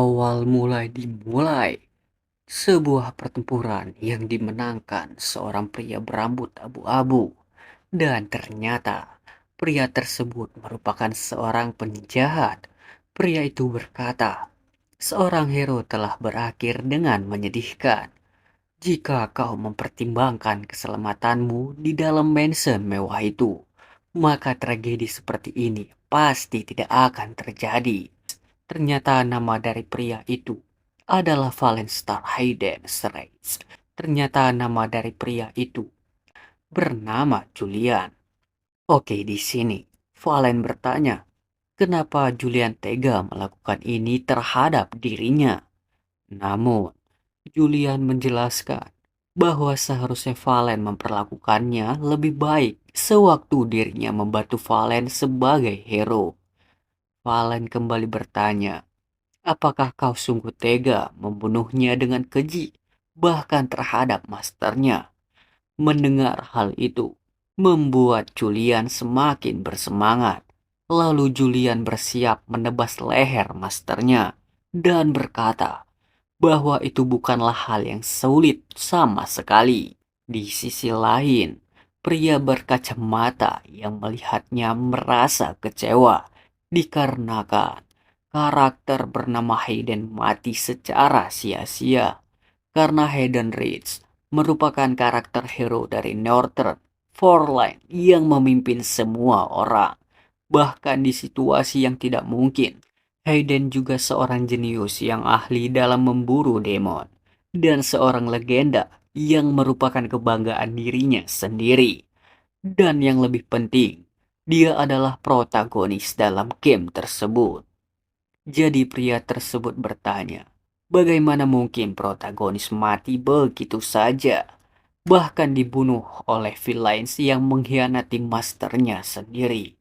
Awal mulai dimulai, sebuah pertempuran yang dimenangkan seorang pria berambut abu-abu. Dan ternyata pria tersebut merupakan seorang penjahat. Pria itu berkata, seorang hero telah berakhir dengan menyedihkan. Jika kau mempertimbangkan keselamatanmu di dalam mansion mewah itu, maka tragedi seperti ini pasti tidak akan terjadi. Ternyata nama dari pria itu adalah Valenstar Hayden Straits. Ternyata nama dari pria itu bernama Julian. Oke, di sini Valen bertanya, kenapa Julian tega melakukan ini terhadap dirinya? Namun, Julian menjelaskan bahwa seharusnya Valen memperlakukannya lebih baik sewaktu dirinya membantu Valen sebagai hero. Valen kembali bertanya, apakah kau sungguh tega membunuhnya dengan keji, bahkan terhadap masternya? Mendengar hal itu, membuat Julian semakin bersemangat. Lalu Julian bersiap menebas leher masternya dan berkata bahwa itu bukanlah hal yang sulit sama sekali. Di sisi lain, pria berkacamata yang melihatnya merasa kecewa dikarenakan karakter bernama Hayden mati secara sia-sia karena Hayden Reed merupakan karakter hero dari Northern Foreline yang memimpin semua orang, bahkan di situasi yang tidak mungkin. Hayden juga seorang jenius yang ahli dalam memburu demon, dan seorang legenda yang merupakan kebanggaan dirinya sendiri. Dan yang lebih penting, dia adalah protagonis dalam game tersebut. Jadi pria tersebut bertanya, bagaimana mungkin protagonis mati begitu saja? Bahkan dibunuh oleh villains yang mengkhianati masternya sendiri.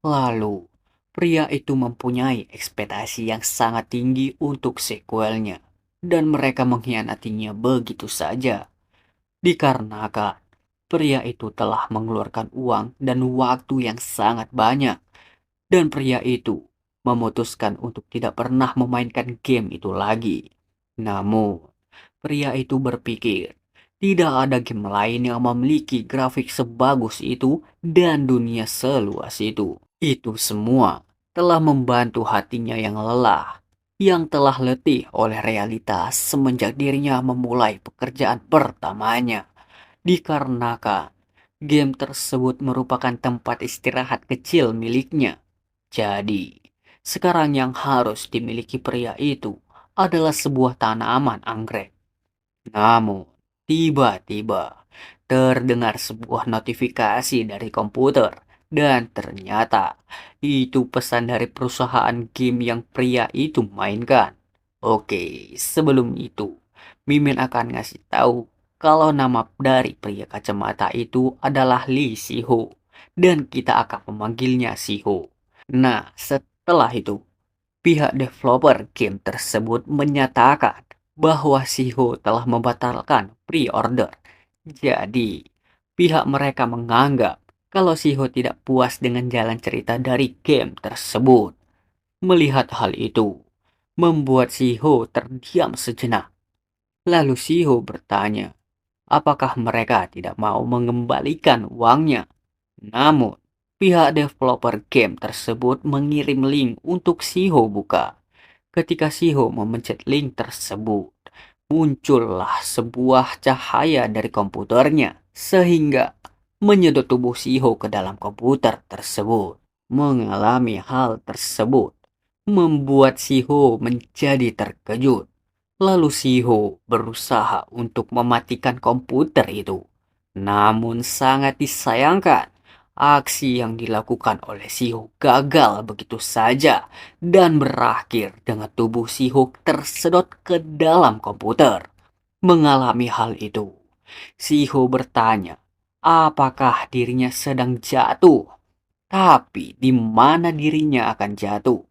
Lalu, pria itu mempunyai ekspektasi yang sangat tinggi untuk sequelnya. Dan mereka mengkhianatinya begitu saja. Dikarenakan pria itu telah mengeluarkan uang dan waktu yang sangat banyak. Dan pria itu memutuskan untuk tidak pernah memainkan game itu lagi. Namun, pria itu berpikir, tidak ada game lain yang memiliki grafik sebagus itu dan dunia seluas itu. Itu semua telah membantu hatinya yang lelah, yang telah letih oleh realitas semenjak dirinya memulai pekerjaan pertamanya. Dikarenakan game tersebut merupakan tempat istirahat kecil miliknya. Jadi, sekarang yang harus dimiliki pria itu adalah sebuah tanaman anggrek. Namun, tiba-tiba terdengar sebuah notifikasi dari komputer dan ternyata itu pesan dari perusahaan game yang pria itu mainkan. Oke, sebelum itu, Mimin akan ngasih tahu kalau nama dari pria kacamata itu adalah Lee Si-ho dan kita akan memanggilnya Si-ho. Nah, setelah itu, pihak developer game tersebut menyatakan bahwa Si-ho telah membatalkan pre-order. Jadi, pihak mereka menganggap kalau Si-ho tidak puas dengan jalan cerita dari game tersebut. Melihat hal itu, membuat Si-ho terdiam sejenak. Lalu Si-ho bertanya, apakah mereka tidak mau mengembalikan uangnya? Namun, pihak developer game tersebut mengirim link untuk Siho buka. Ketika Siho memencet link tersebut, muncullah sebuah cahaya dari komputernya sehingga menyedot tubuh Siho ke dalam komputer tersebut. Mengalami hal tersebut membuat Siho menjadi terkejut. Lalu Siho berusaha untuk mematikan komputer itu. Namun sangat disayangkan, aksi yang dilakukan oleh Siho gagal begitu saja dan berakhir dengan tubuh Siho tersedot ke dalam komputer. Mengalami hal itu, Siho bertanya, apakah dirinya sedang jatuh? Tapi di mana dirinya akan jatuh?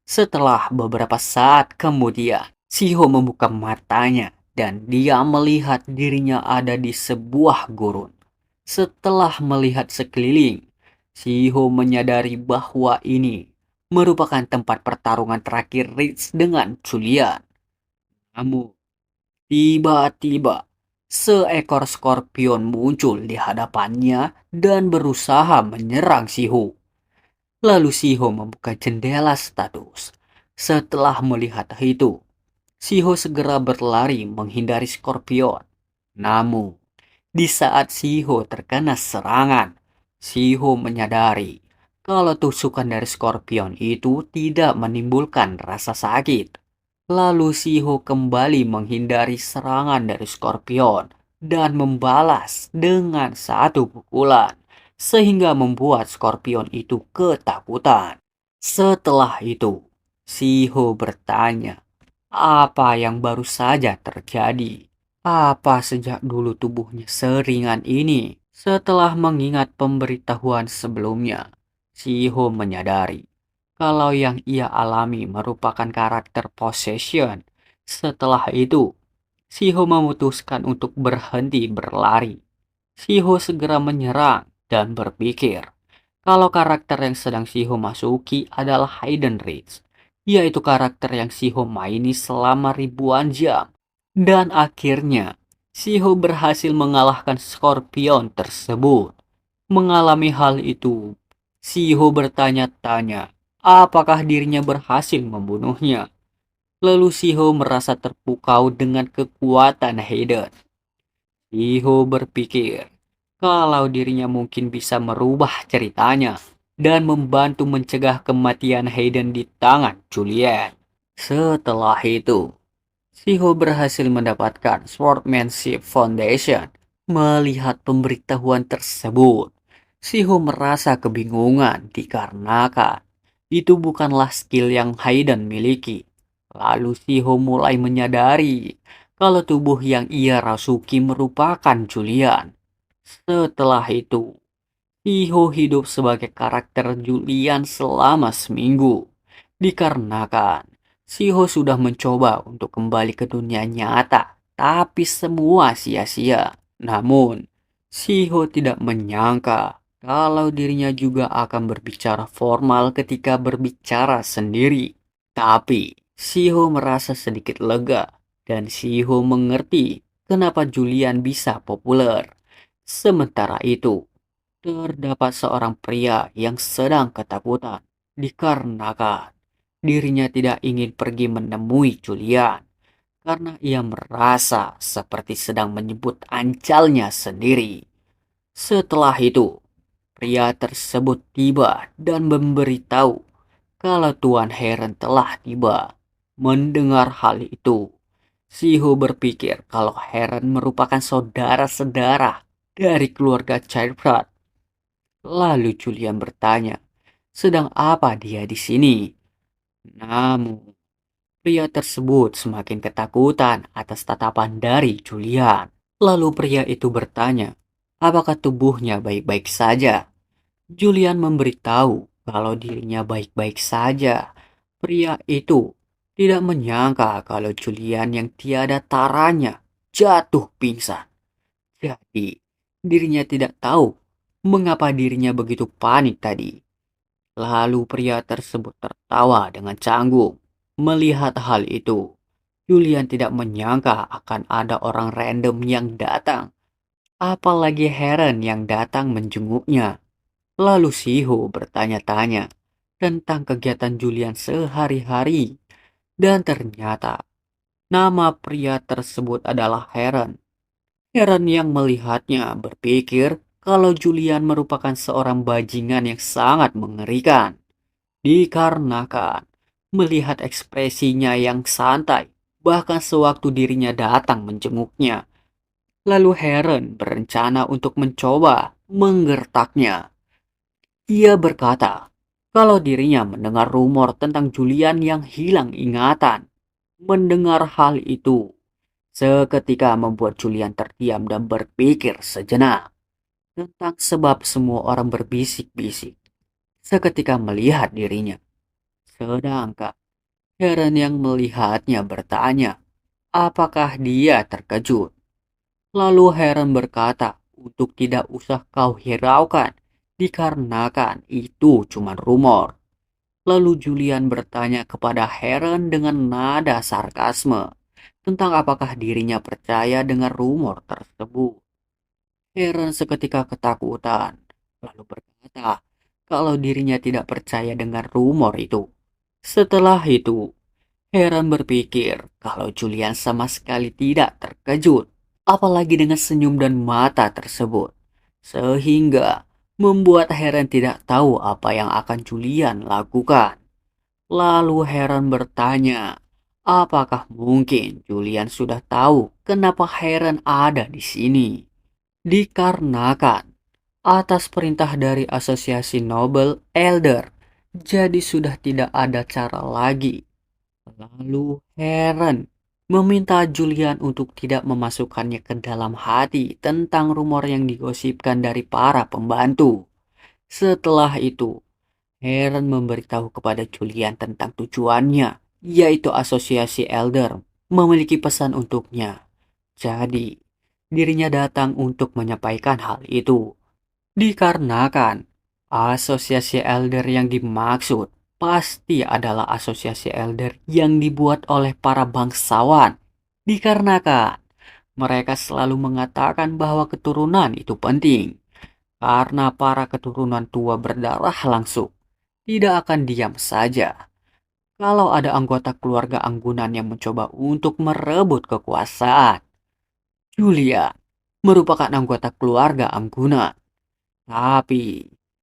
Setelah beberapa saat kemudian, Siho membuka matanya dan dia melihat dirinya ada di sebuah gurun. Setelah melihat sekeliling, Siho menyadari bahwa ini merupakan tempat pertarungan terakhir Rich dengan Julian. Namun, tiba-tiba seekor skorpion muncul di hadapannya dan berusaha menyerang Siho. Lalu Siho membuka jendela status. Setelah melihat itu, Siho segera berlari menghindari skorpion. Namun, di saat Siho terkena serangan, Siho menyadari kalau tusukan dari skorpion itu tidak menimbulkan rasa sakit. Lalu Siho kembali menghindari serangan dari skorpion dan membalas dengan satu pukulan, sehingga membuat skorpion itu ketakutan. Setelah itu, Siho bertanya, apa yang baru saja terjadi? Apa sejak dulu tubuhnya seringan ini? Setelah mengingat pemberitahuan sebelumnya, Siho menyadari kalau yang ia alami merupakan karakter possession. Setelah itu, Siho memutuskan untuk berhenti berlari. Siho segera menyerang dan berpikir kalau karakter yang sedang Siho masuki adalah Hidden Reach, yaitu karakter yang Siho maini selama ribuan jam. Dan akhirnya, Siho berhasil mengalahkan Scorpion tersebut. Mengalami hal itu, Siho bertanya-tanya apakah dirinya berhasil membunuhnya. Lalu Siho merasa terpukau dengan kekuatan Hayden. Siho berpikir kalau dirinya mungkin bisa merubah ceritanya dan membantu mencegah kematian Hayden di tangan Julian. Setelah itu, Siho berhasil mendapatkan Swordmanship Foundation. Melihat pemberitahuan tersebut, Siho merasa kebingungan dikarenakan itu bukanlah skill yang Hayden miliki. Lalu Siho mulai menyadari kalau tubuh yang ia rasuki merupakan Julian. Setelah itu, Siho hidup sebagai karakter Julian selama seminggu. Dikarenakan Siho sudah mencoba untuk kembali ke dunia nyata, tapi semua sia-sia. Namun, Siho tidak menyangka kalau dirinya juga akan berbicara formal ketika berbicara sendiri. Tapi, Siho merasa sedikit lega dan Siho mengerti kenapa Julian bisa populer. Sementara itu, terdapat seorang pria yang sedang ketakutan dikarenakan dirinya tidak ingin pergi menemui Julian karena ia merasa seperti sedang menyebut ancalnya sendiri. Setelah itu, pria tersebut tiba dan memberitahu kalau Tuan Heron telah tiba. Mendengar hal itu, Siho berpikir kalau Heron merupakan saudara-saudara dari keluarga Childblood. Lalu Julian bertanya, sedang apa dia di sini? Namun, pria tersebut semakin ketakutan atas tatapan dari Julian. Lalu pria itu bertanya, apakah tubuhnya baik-baik saja? Julian memberitahu kalau dirinya baik-baik saja. Pria itu tidak menyangka kalau Julian yang tiada taranya jatuh pingsan. Jadi, dirinya tidak tahu mengapa dirinya begitu panik tadi. Lalu pria tersebut tertawa dengan canggung. Melihat hal itu, Julian tidak menyangka akan ada orang random yang datang. Apalagi Heron yang datang menjenguknya. Lalu Siho bertanya-tanya tentang kegiatan Julian sehari-hari. Dan ternyata nama pria tersebut adalah Heron. Heron yang melihatnya berpikir kalau Julian merupakan seorang bajingan yang sangat mengerikan. Dikarenakan melihat ekspresinya yang santai, bahkan sewaktu dirinya datang menjenguknya. Lalu Heron berencana untuk mencoba menggertaknya. Ia berkata kalau dirinya mendengar rumor tentang Julian yang hilang ingatan. Mendengar hal itu, seketika membuat Julian terdiam dan berpikir sejenak tentang sebab semua orang berbisik-bisik seketika melihat dirinya. Sedangkan Heron yang melihatnya bertanya, apakah dia terkejut? Lalu Heron berkata, untuk tidak usah kau hiraukan, dikarenakan itu cuma rumor. Lalu Julian bertanya kepada Heron dengan nada sarkasme tentang apakah dirinya percaya dengan rumor tersebut. Heron seketika ketakutan, lalu berkata kalau dirinya tidak percaya dengan rumor itu. Setelah itu, Heron berpikir kalau Julian sama sekali tidak terkejut, apalagi dengan senyum dan mata tersebut, sehingga membuat Heron tidak tahu apa yang akan Julian lakukan. Lalu Heron bertanya, apakah mungkin Julian sudah tahu kenapa Heron ada di sini? Dikarenakan atas perintah dari Asosiasi Nobel Elder, jadi sudah tidak ada cara lagi. Lalu Heron meminta Julian untuk tidak memasukkannya ke dalam hati tentang rumor yang digosipkan dari para pembantu. Setelah itu, Heron memberitahu kepada Julian tentang tujuannya, yaitu Asosiasi Elder memiliki pesan untuknya. Jadi, dirinya datang untuk menyampaikan hal itu. Dikarenakan asosiasi elder yang dimaksud pasti adalah asosiasi elder yang dibuat oleh para bangsawan. Dikarenakan mereka selalu mengatakan bahwa keturunan itu penting. Karena para keturunan tua berdarah langsung tidak akan diam saja kalau ada anggota keluarga Anggunan yang mencoba untuk merebut kekuasaan. Julia merupakan anggota keluarga Anggunan. Tapi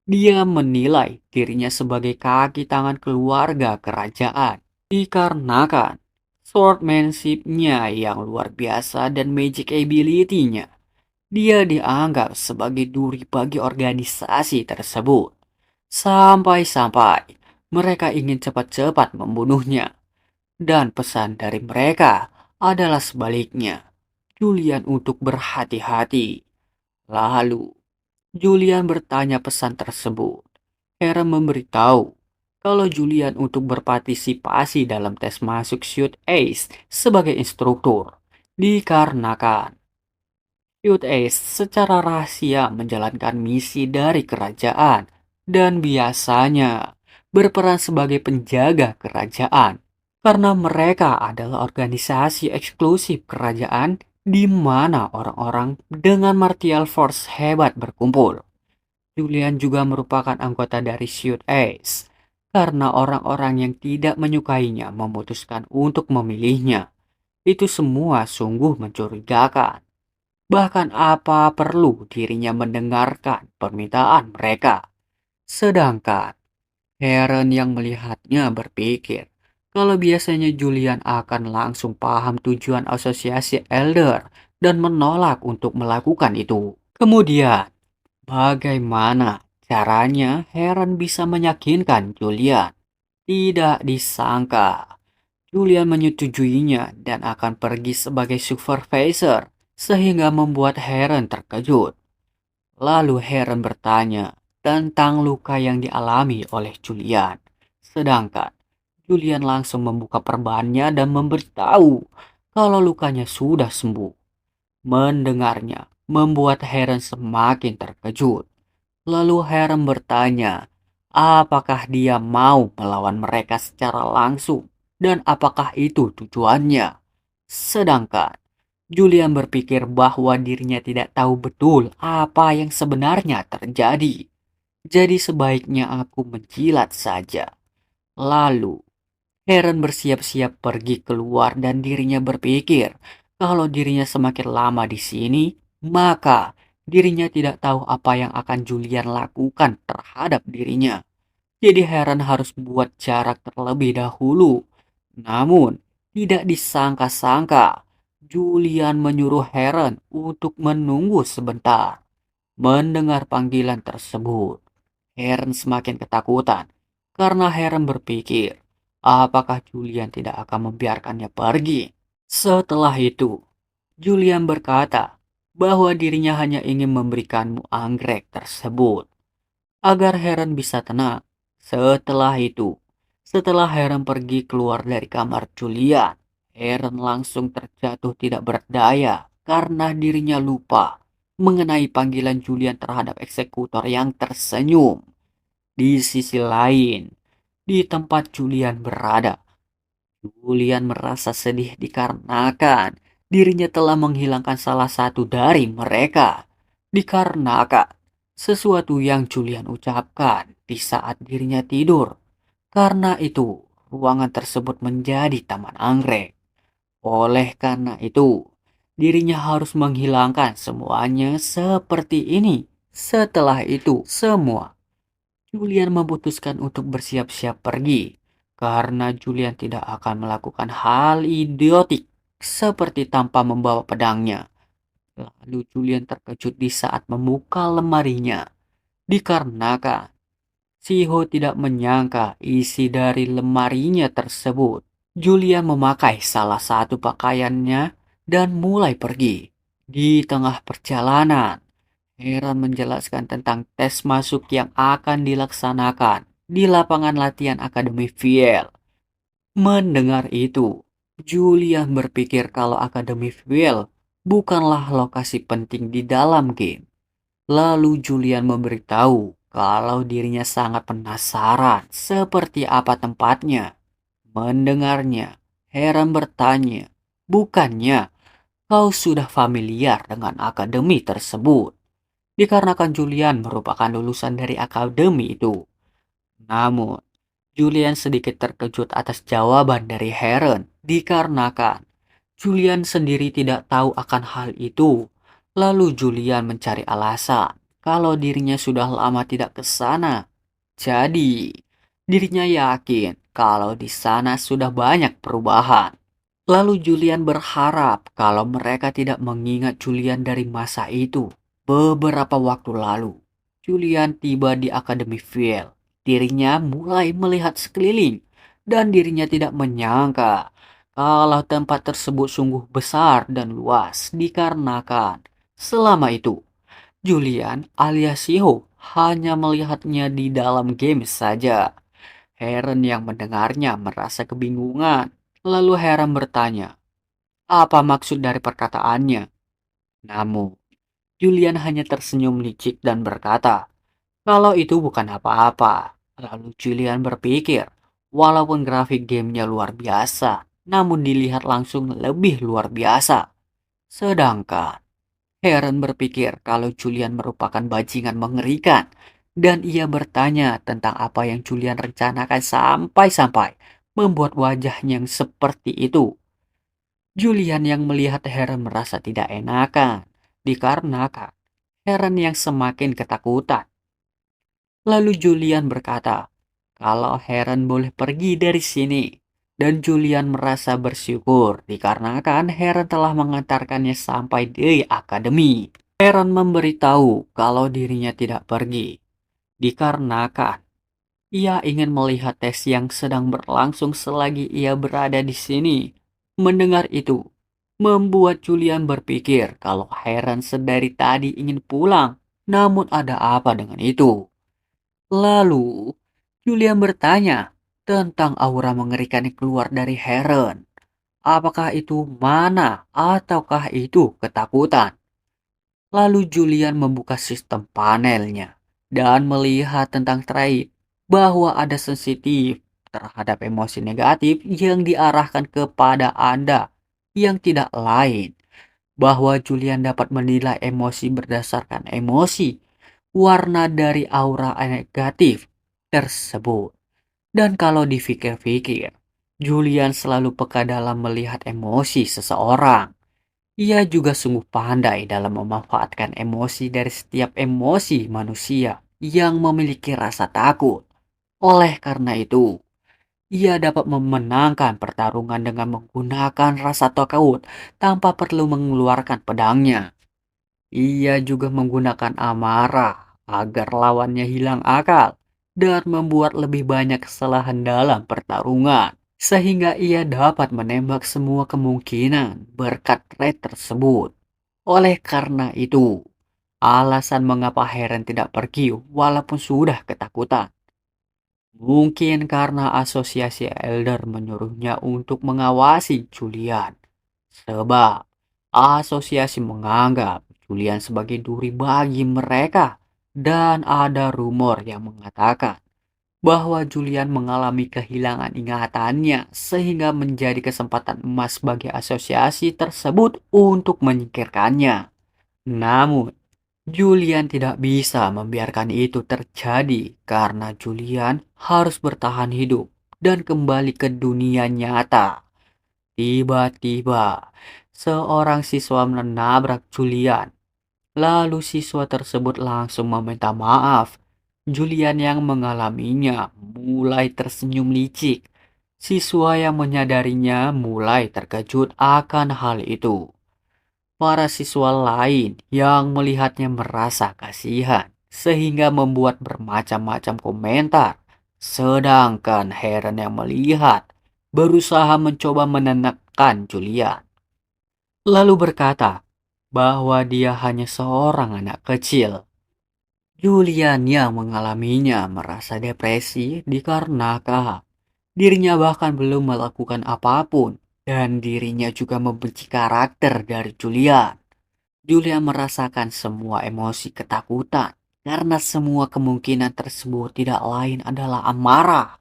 dia menilai dirinya sebagai kaki tangan keluarga kerajaan dikarenakan swordmanship-nya yang luar biasa dan magic ability-nya. Dia dianggap sebagai duri bagi organisasi tersebut. Sampai-sampai mereka ingin cepat-cepat membunuhnya. Dan pesan dari mereka adalah sebaliknya. Julian untuk berhati-hati. Lalu Julian bertanya pesan tersebut. Hera memberitahu kalau Julian untuk berpartisipasi dalam tes masuk Shoot Ace sebagai instruktur. Dikarenakan Shoot Ace secara rahasia menjalankan misi dari kerajaan dan biasanya berperan sebagai penjaga kerajaan. Karena mereka adalah organisasi eksklusif kerajaan di mana orang-orang dengan martial force hebat berkumpul. Julian juga merupakan anggota dari Shoot Ace karena orang-orang yang tidak menyukainya memutuskan untuk memilihnya. Itu semua sungguh mencurigakan. Bahkan apa perlu dirinya mendengarkan permintaan mereka. Sedangkan Heron yang melihatnya berpikir kalau biasanya Julian akan langsung paham tujuan asosiasi Elder dan menolak untuk melakukan itu. Kemudian, bagaimana caranya Heron bisa meyakinkan Julian? Tidak disangka, Julian menyetujuinya dan akan pergi sebagai supervisor, sehingga membuat Heron terkejut. Lalu Heron bertanya tentang luka yang dialami oleh Julian. Sedangkan Julian langsung membuka perbannya dan memberitahu kalau lukanya sudah sembuh. Mendengarnya membuat Heron semakin terkejut. Lalu Heron bertanya, apakah dia mau melawan mereka secara langsung dan apakah itu tujuannya. Sedangkan Julian berpikir bahwa dirinya tidak tahu betul apa yang sebenarnya terjadi. Jadi sebaiknya aku menjilat saja. Lalu Heron bersiap-siap pergi keluar dan dirinya berpikir kalau dirinya semakin lama di sini, maka dirinya tidak tahu apa yang akan Julian lakukan terhadap dirinya. Jadi Heron harus buat jarak terlebih dahulu. Namun, tidak disangka-sangka, Julian menyuruh Heron untuk menunggu sebentar. Mendengar panggilan tersebut, Heron semakin ketakutan karena Heron berpikir apakah Julian tidak akan membiarkannya pergi. Setelah itu, Julian berkata bahwa dirinya hanya ingin memberikanmu anggrek tersebut agar Heron bisa tenang. Setelah Heron pergi keluar dari kamar Julian, Heron langsung terjatuh tidak berdaya karena dirinya lupa mengenai panggilan Julian terhadap eksekutor yang tersenyum. Di sisi lain, di tempat Julian berada. Julian merasa sedih dikarenakan dirinya telah menghilangkan salah satu dari mereka. Dikarenakan sesuatu yang Julian ucapkan di saat dirinya tidur. Karena itu, ruangan tersebut menjadi taman anggrek. Oleh karena itu, dirinya harus menghilangkan semuanya seperti ini. Setelah itu, Julian memutuskan untuk bersiap-siap pergi. Karena Julian tidak akan melakukan hal idiotik seperti tanpa membawa pedangnya. Lalu Julian terkejut di saat membuka lemarinya. Dikarenakan Siho tidak menyangka isi dari lemarinya tersebut. Julian memakai salah satu pakaiannya dan mulai pergi. Di tengah perjalanan, Heron menjelaskan tentang tes masuk yang akan dilaksanakan di lapangan latihan Akademi Viel. Mendengar itu, Julian berpikir kalau Akademi Viel bukanlah lokasi penting di dalam game. Lalu Julian memberitahu kalau dirinya sangat penasaran seperti apa tempatnya. Mendengarnya, Heran bertanya, "Bukannya kau sudah familiar dengan akademi tersebut?" Dikarenakan Julian merupakan lulusan dari akademi itu. Namun, Julian sedikit terkejut atas jawaban dari Heron dikarenakan Julian sendiri tidak tahu akan hal itu. Lalu Julian mencari alasan kalau dirinya sudah lama tidak ke sana. Jadi, dirinya yakin kalau di sana sudah banyak perubahan. Lalu Julian berharap kalau mereka tidak mengingat Julian dari masa itu. Beberapa waktu lalu, Julian tiba di Akademi Viel. Dirinya mulai melihat sekeliling dan dirinya tidak menyangka kalau tempat tersebut sungguh besar dan luas dikarenakan selama itu Julian alias Siho hanya melihatnya di dalam game saja. Heron yang mendengarnya merasa kebingungan. Lalu Heron bertanya, apa maksud dari perkataannya? Namun, Julian hanya tersenyum licik dan berkata, kalau itu bukan apa-apa. Lalu Julian berpikir, walaupun grafik gamenya luar biasa, namun dilihat langsung lebih luar biasa. Sedangkan Heron berpikir kalau Julian merupakan bajingan mengerikan dan ia bertanya tentang apa yang Julian rencanakan sampai-sampai membuat wajahnya yang seperti itu. Julian yang melihat Heron merasa tidak enakan dikarenakan Heron yang semakin ketakutan. Lalu Julian berkata, kalau Heron boleh pergi dari sini. Dan Julian merasa bersyukur dikarenakan Heron telah mengantarkannya sampai di akademi. Heron memberitahu kalau dirinya tidak pergi dikarenakan ia ingin melihat tes yang sedang berlangsung selagi ia berada di sini. Mendengar itu, membuat Julian berpikir kalau Heron sedari tadi ingin pulang. Namun ada apa dengan itu? Lalu, Julian bertanya tentang aura mengerikan yang keluar dari Heron. Apakah itu mana ataukah itu ketakutan? Lalu Julian membuka sistem panelnya dan melihat tentang trait bahwa ada sensitif terhadap emosi negatif yang diarahkan kepada Anda yang tidak lain. Bahwa Julian dapat menilai emosi berdasarkan emosi, warna dari aura negatif tersebut. Dan kalau dipikir-pikir, Julian selalu peka dalam melihat emosi seseorang. Ia juga sungguh pandai dalam memanfaatkan emosi dari setiap emosi manusia yang memiliki rasa takut. Oleh karena itu, ia dapat memenangkan pertarungan dengan menggunakan rasa takut tanpa perlu mengeluarkan pedangnya. Ia juga menggunakan amarah agar lawannya hilang akal dan membuat lebih banyak kesalahan dalam pertarungan. Sehingga ia dapat menembak semua kemungkinan berkat trait tersebut. Oleh karena itu, alasan mengapa Heron tidak pergi walaupun sudah ketakutan. Mungkin karena asosiasi Elder menyuruhnya untuk mengawasi Julian. Sebab asosiasi menganggap Julian sebagai duri bagi mereka. Dan ada rumor yang mengatakan bahwa Julian mengalami kehilangan ingatannya sehingga menjadi kesempatan emas bagi asosiasi tersebut untuk menyingkirkannya. Namun, Julian tidak bisa membiarkan itu terjadi karena Julian harus bertahan hidup dan kembali ke dunia nyata. Tiba-tiba, seorang siswa menabrak Julian. Lalu siswa tersebut langsung meminta maaf. Julian yang mengalaminya mulai tersenyum licik. Siswa yang menyadarinya mulai terkejut akan hal itu. Para siswa lain yang melihatnya merasa kasihan sehingga membuat bermacam-macam komentar. Sedangkan Heron yang melihat berusaha mencoba menenangkan Julian. Lalu berkata bahwa dia hanya seorang anak kecil. Julian yang mengalaminya merasa depresi dikarenakan dirinya bahkan belum melakukan apapun dan dirinya juga membenci karakter dari Julian. Julian merasakan semua emosi ketakutan karena semua kemungkinan tersebut tidak lain adalah amarah.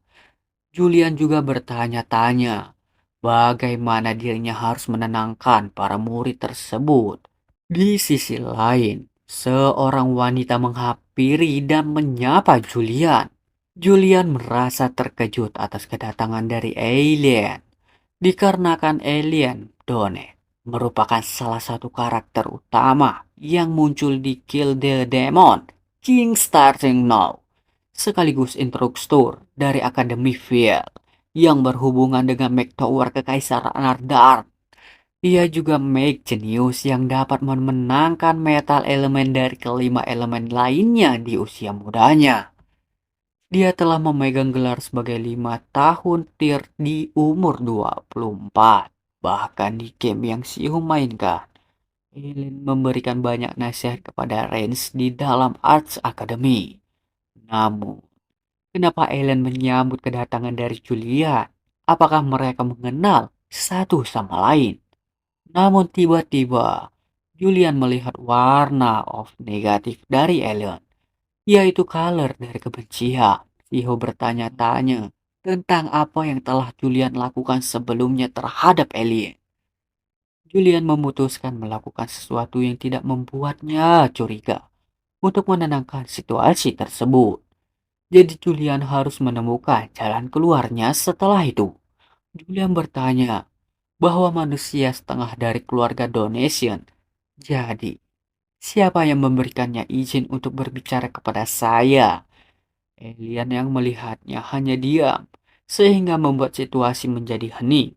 Julian juga bertanya-tanya bagaimana dirinya harus menenangkan para murid tersebut. Di sisi lain, seorang wanita menghampiri dan menyapa Julian. Julian merasa terkejut atas kedatangan dari alien, dikarenakan alien Done merupakan salah satu karakter utama yang muncul di Kill the Demon King Starting Now, sekaligus instruktur dari Akademi Fiel yang berhubungan dengan Mech Tower Kekaisaran Ardar. Ia juga Mech Genius yang dapat memenangkan metal elemen dari kelima elemen lainnya di usia mudanya. Dia telah memegang gelar sebagai 5 tahun tier di umur 24. Bahkan di game yang Sihu mainkan, Eileen memberikan banyak nasihat kepada Range di dalam Arts Academy. Namun, kenapa Eileen menyambut kedatangan dari Julian? Apakah mereka mengenal satu sama lain? Namun tiba-tiba, Julian melihat warna of negatif dari Eileen, yaitu color dari kebencian. Siho bertanya-tanya tentang apa yang telah Julian lakukan sebelumnya terhadap alien. Julian memutuskan melakukan sesuatu yang tidak membuatnya curiga untuk menenangkan situasi tersebut. Jadi Julian harus menemukan jalan keluarnya setelah itu. Julian bertanya bahwa manusia setengah dari keluarga Donation. Jadi, siapa yang memberikannya izin untuk berbicara kepada saya? Alien yang melihatnya hanya diam, sehingga membuat situasi menjadi hening.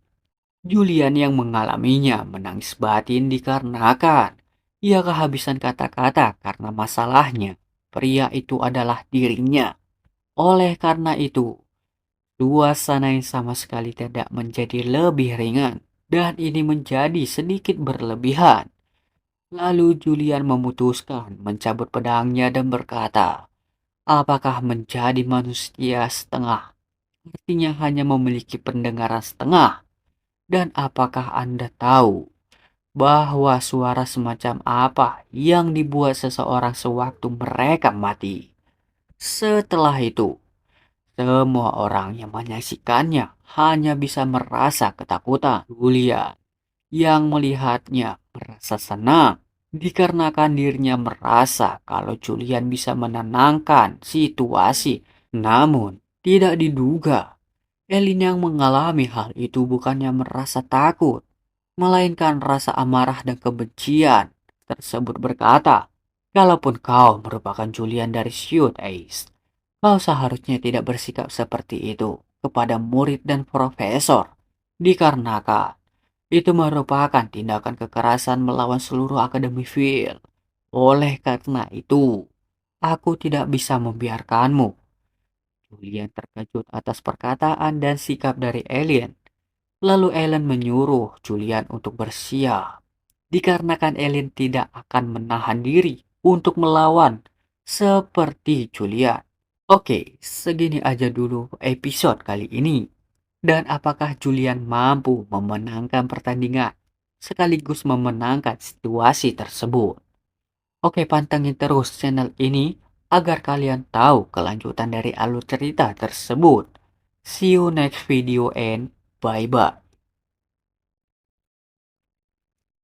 Julian yang mengalaminya menangis batin dikarenakan ia kehabisan kata-kata karena masalahnya. Pria itu adalah dirinya. Oleh karena itu, suasana yang sama sekali tidak menjadi lebih ringan dan ini menjadi sedikit berlebihan. Lalu Julian memutuskan mencabut pedangnya dan berkata, apakah menjadi manusia setengah artinya hanya memiliki pendengaran setengah? Dan apakah Anda tahu bahwa suara semacam apa yang dibuat seseorang sewaktu mereka mati? Setelah itu, semua orang yang menyaksikannya hanya bisa merasa ketakutan. Julia yang melihatnya merasa senang dikarenakan dirinya merasa kalau Julian bisa menenangkan situasi. Namun, tidak diduga, Elin yang mengalami hal itu bukannya merasa takut, melainkan rasa amarah dan kebencian tersebut berkata, kalaupun kau merupakan Julian dari Shoot Ace, kau seharusnya tidak bersikap seperti itu kepada murid dan profesor, dikarenakan itu merupakan tindakan kekerasan melawan seluruh Akademi Field. Oleh karena itu, aku tidak bisa membiarkanmu. Julian terkejut atas perkataan dan sikap dari Alien. Lalu Ellen menyuruh Julian untuk bersiap. Dikarenakan Alien tidak akan menahan diri untuk melawan seperti Julian. Oke, segini aja dulu episode kali ini. Dan apakah Julian mampu memenangkan pertandingan sekaligus memenangkan situasi tersebut? Oke, pantengin terus channel ini agar kalian tahu kelanjutan dari alur cerita tersebut. See you next video and bye bye.